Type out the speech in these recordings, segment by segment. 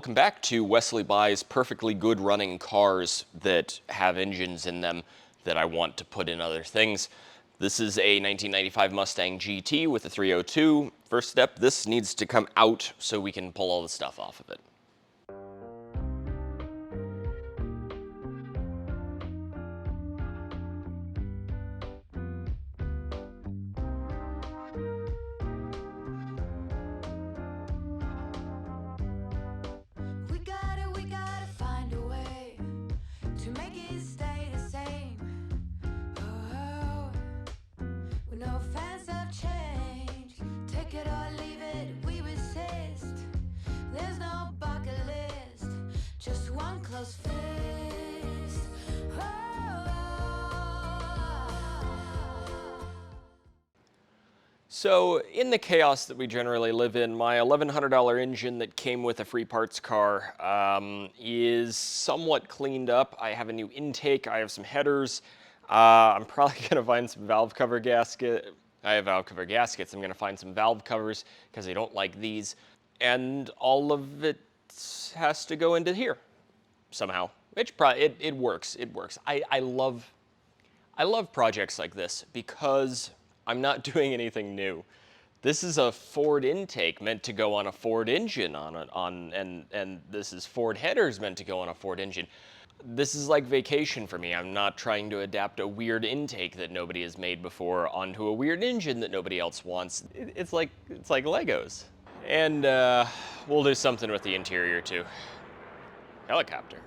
welcome back to Wesley Buys perfectly good running cars that have engines in them that I want to put in other things. This is a 1995 Mustang GT with a 302. First step, this needs to come out so we can pull all the stuff off of it. So in the chaos that we generally live in, my $1,100 engine that came with a free parts car is somewhat cleaned up. I have a new intake, I have some headers. I'm probably gonna find some valve cover gasket. I have valve cover gaskets. I'm gonna find some valve covers because I don't like these. And all of it has to go into here somehow. It works, it works. I love projects like this because I'm not doing anything new. This is a Ford intake meant to go on a Ford engine and this is Ford headers meant to go on a Ford engine. This is like vacation for me. I'm not trying to adapt a weird intake that nobody has made before onto a weird engine that nobody else wants. It's like Legos. And we'll do something with the interior too. Helicopter.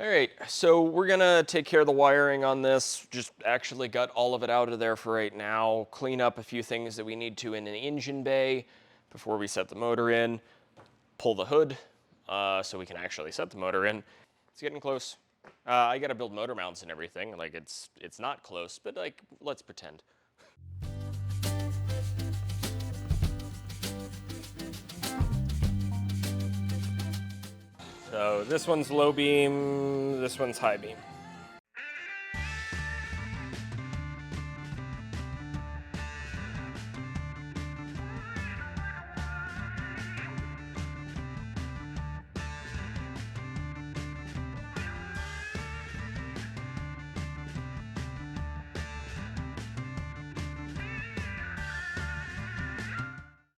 All right, so we're gonna take care of the wiring on this. Just actually got all of it out of there for right now. Clean up a few things that we need to in an engine bay before we set the motor in. Pull the hood so we can actually set the motor in. It's getting close. I gotta build motor mounts and everything. Like it's not close, but like let's pretend. So this one's low beam, this one's high beam.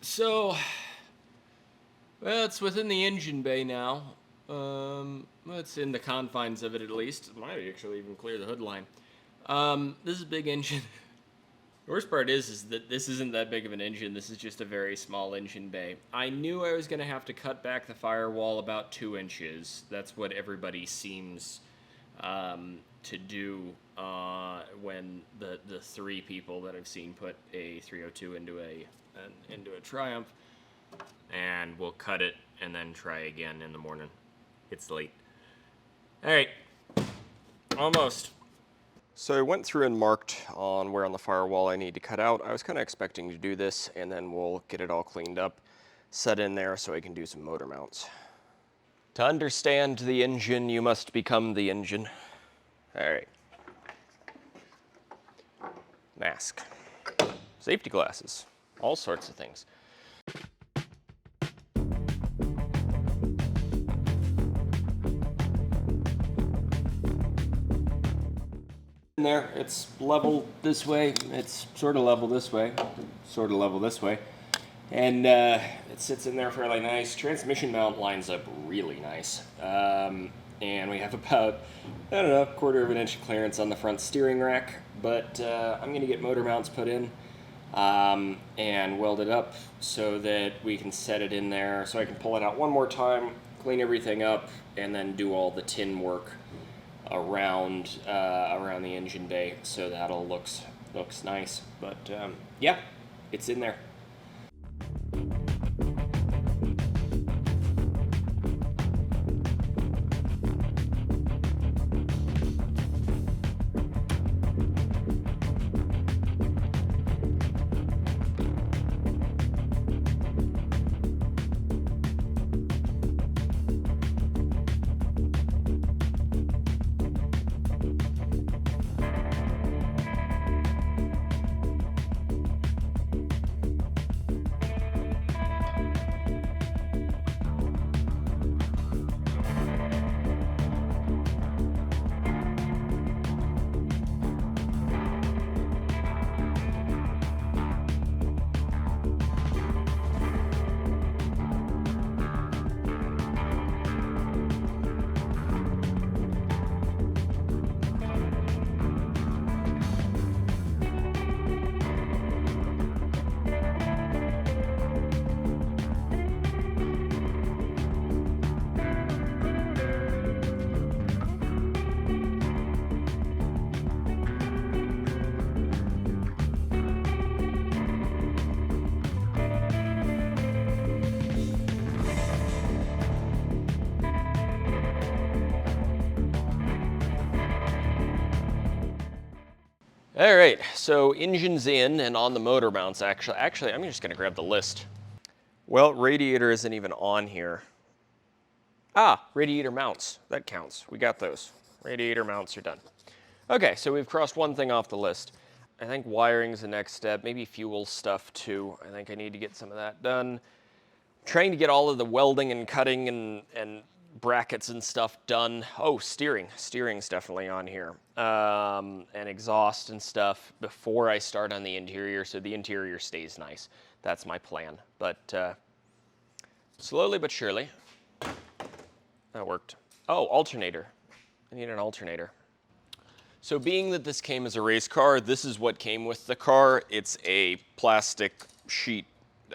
So, well, it's within the engine bay now. It's in the confines of it at least. It might actually even clear the hood line. This is a big engine. The worst part is that this isn't that big of an engine. This is just a very small engine bay. I knew I was going to have to cut back the firewall about 2 inches. That's what everybody seems to do when the 3 people that I've seen put a 302 into a Triumph. And we'll cut it and then try again in the morning. It's late. All right, almost. So I went through and marked on where on the firewall I need to cut out. I was kind of expecting to do this, and then we'll get it all cleaned up, set in there so I can do some motor mounts. To understand the engine, you must become the engine. All right. Mask, safety glasses, all sorts of things. There, it's level this way, it's sort of level this way, sort of level this way, and it sits in there fairly nice. Transmission mount lines up really nice, and we have about, I don't know, 1/4 of an inch clearance on the front steering rack, but I'm going to get motor mounts put in and weld it up so that we can set it in there, so I can pull it out one more time, clean everything up, and then do all the tin work around the engine bay, so that all looks nice. But yeah, it's in there. All right, so engine's in and on the motor mounts. Actually, I'm just gonna grab the list. Well, radiator isn't even on here. Ah, radiator mounts, that counts. We got those. Radiator mounts are done. Okay, so we've crossed one thing off the list. I think wiring's the next step, maybe fuel stuff too. I think I need to get some of that done. Trying to get all of the welding and cutting and brackets and stuff done. Oh, steering's definitely on here. And exhaust and stuff before I start on the interior, so the interior stays nice. That's my plan, but slowly but surely. That worked. Oh, alternator. I need an alternator. So being that this came as a race car, this is what came with the car. It's a plastic sheet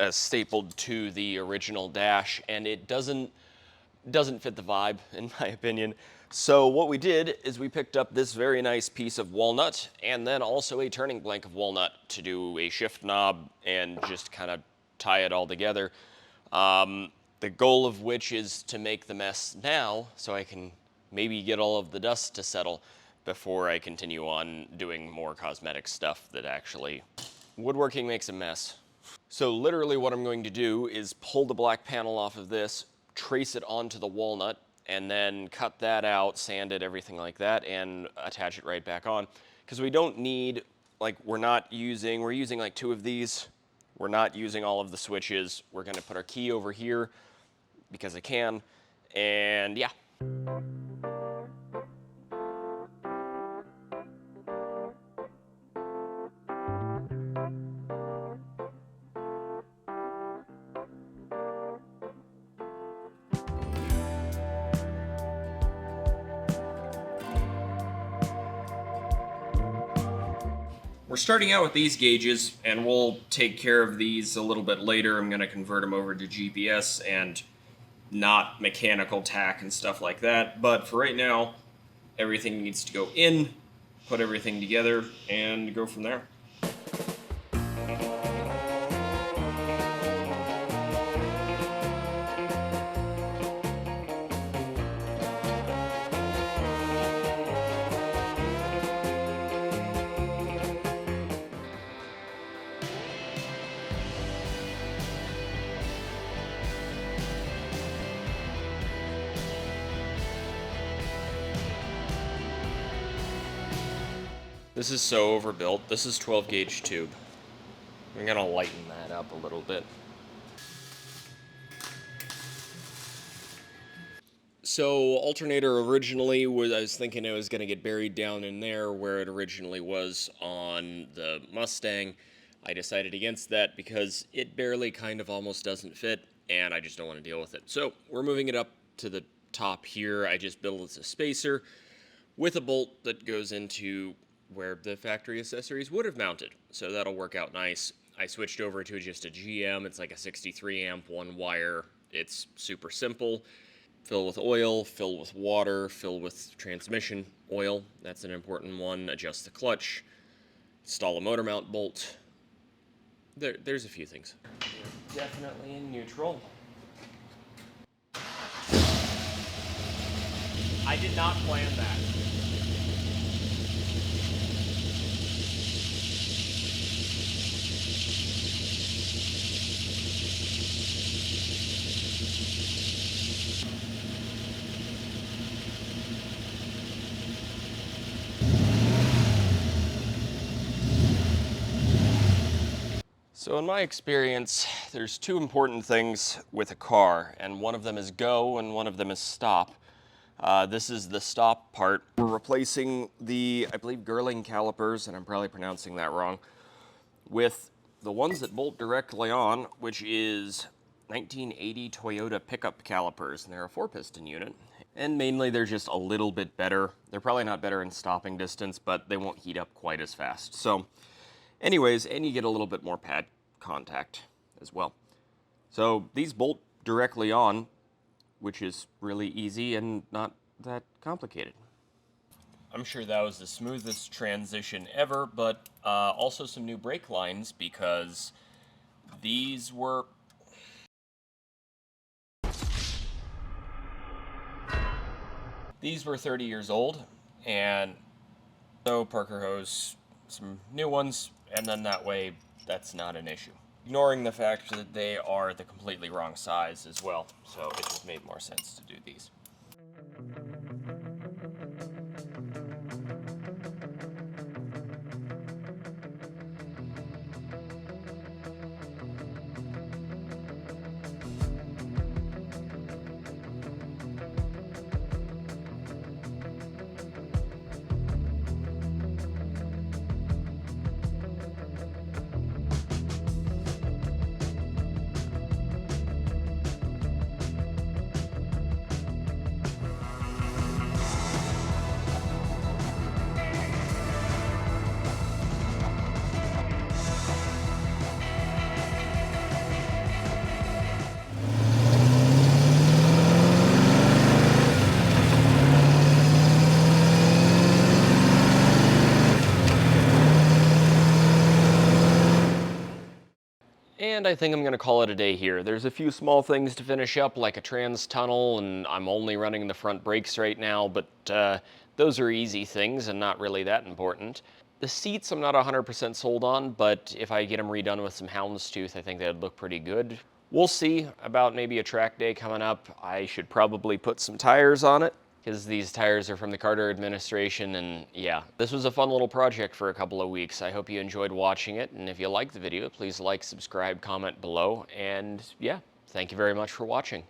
stapled to the original dash, and it doesn't fit the vibe, in my opinion. So what we did is we picked up this very nice piece of walnut, and then also a turning blank of walnut to do a shift knob and just kind of tie it all together. The goal of which is to make the mess now, so I can maybe get all of the dust to settle before I continue on doing more cosmetic stuff that actually... Woodworking makes a mess. So literally what I'm going to do is pull the black panel off of this, trace it onto the walnut, and then cut that out, sand it, everything like that, and attach it right back on. Because we don't need, like, we're using like 2 of these. We're not using all of the switches. We're gonna put our key over here because I can, and yeah. We're starting out with these gauges, and we'll take care of these a little bit later. I'm going to convert them over to GPS and not mechanical tack and stuff like that. But for right now, everything needs to go in, put everything together, and go from there. This is so overbuilt. This is 12 gauge tube. I'm gonna lighten that up a little bit. So alternator originally was, I was thinking it was gonna get buried down in there where it originally was on the Mustang. I decided against that because it barely kind of almost doesn't fit, and I just don't want to deal with it. So we're moving it up to the top here. I just built a spacer with a bolt that goes into where the factory accessories would have mounted. So that'll work out nice. I switched over to just a GM. It's like a 63 amp, 1 wire. It's super simple. Fill with oil, fill with water, fill with transmission oil. That's an important one. Adjust the clutch. Install a motor mount bolt. There's a few things. You're definitely in neutral. I did not plan that. So in my experience, there's 2 important things with a car, and one of them is go and one of them is stop. This is the stop part. We're replacing the, I believe, Girling calipers, and I'm probably pronouncing that wrong, with the ones that bolt directly on, which is 1980 Toyota pickup calipers, and they're a 4-piston unit. And mainly they're just a little bit better. They're probably not better in stopping distance, but they won't heat up quite as fast. So anyways, and you get a little bit more pad contact as well. So these bolt directly on, which is really easy and not that complicated. I'm sure that was the smoothest transition ever, but also some new brake lines because these were... These were 30 years old, and so Parker hose some new ones, and then that way that's not an issue. Ignoring the fact that they are the completely wrong size as well, so it just made more sense to do these. And I think I'm going to call it a day here. There's a few small things to finish up, like a trans tunnel, and I'm only running the front brakes right now, but those are easy things and not really that important. The seats I'm not 100% sold on, but if I get them redone with some houndstooth, I think that'd look pretty good. We'll see about maybe a track day coming up. I should probably put some tires on it, because these tires are from the Carter administration, and yeah, this was a fun little project for a couple of weeks. I hope you enjoyed watching it, and if you liked the video, please like, subscribe, comment below, and yeah, thank you very much for watching.